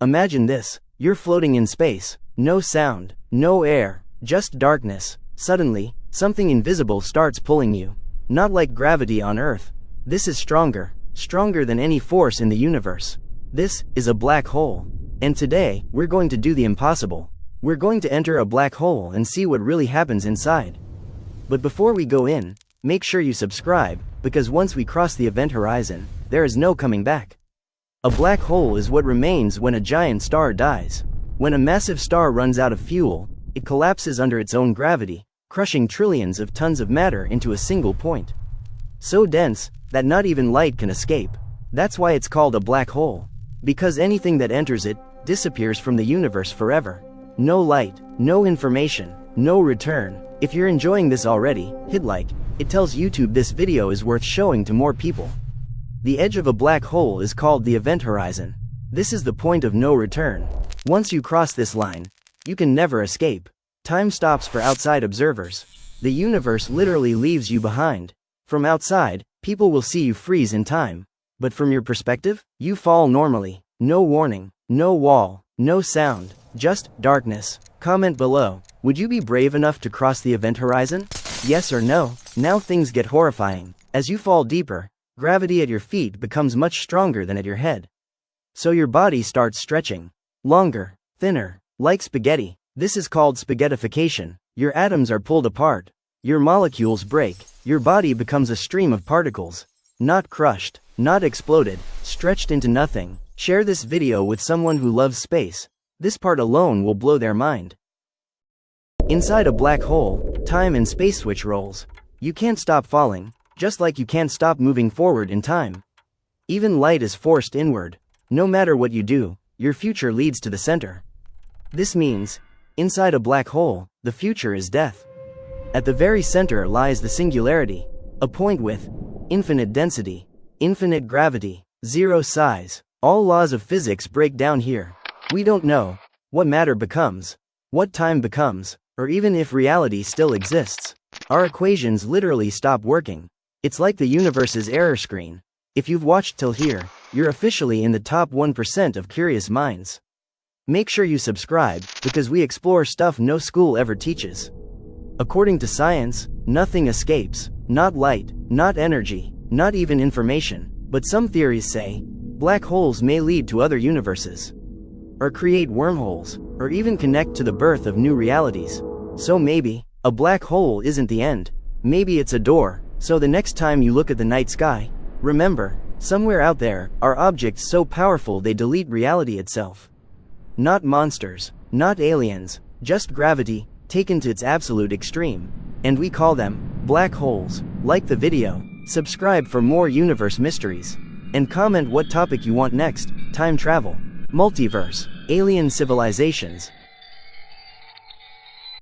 Imagine this, you're floating in space, no sound, no air, just darkness. Suddenly, something invisible starts pulling you. Not like gravity on Earth. This is stronger than any force in the universe. This is a black hole. And today, we're going to do the impossible. We're going to enter a black hole and see what really happens inside. But before we go in, make sure you subscribe, because once we cross the event horizon, there is no coming back. A black hole is what remains when a giant star dies. When a massive star runs out of fuel, it collapses under its own gravity, crushing trillions of tons of matter into a single point. So dense, that not even light can escape. That's why it's called a black hole. Because anything that enters it, disappears from the universe forever. No light, no information, no return. If you're enjoying this already, hit like. It tells YouTube this video is worth showing to more people. The edge of a black hole is called the event horizon. This is the point of no return. Once you cross this line, you can never escape. Time stops for outside observers. The universe literally leaves you behind. From outside, people will see you freeze in time. But from your perspective, you fall normally. No warning, no wall, no sound, just darkness. Comment below, would you be brave enough to cross the event horizon? Yes or no? Now things get horrifying. As you fall deeper, gravity at your feet becomes much stronger than at your head. So your body starts stretching. Longer, thinner, like spaghetti. This is called spaghettification. Your atoms are pulled apart. Your molecules break. Your body becomes a stream of particles. Not crushed, not exploded, stretched into nothing. Share this video with someone who loves space. This part alone will blow their mind. Inside a black hole, time and space switch roles. You can't stop falling, just like you can't stop moving forward in time. Even light is forced inward. No matter what you do, your future leads to the center. This means, inside a black hole, the future is death. At the very center lies the singularity, a point with infinite density, infinite gravity, zero size. All laws of physics break down here. We don't know what matter becomes, what time becomes, or even if reality still exists. Our equations literally stop working. It's like the universe's error screen. If you've watched till here, you're officially in the top 1% of curious minds. Make sure you subscribe, because we explore stuff no school ever teaches. According to science, nothing escapes. Not light, not energy, not even information. But some theories say, black holes may lead to other universes, or create wormholes, or even connect to the birth of new realities. So maybe, a black hole isn't the end. Maybe it's a door. So the next time you look at the night sky, remember, somewhere out there are objects so powerful they delete reality itself. Not monsters, not aliens, just gravity, taken to its absolute extreme. And we call them black holes. Like the video, subscribe for more universe mysteries, and comment what topic you want next: time travel, multiverse, alien civilizations,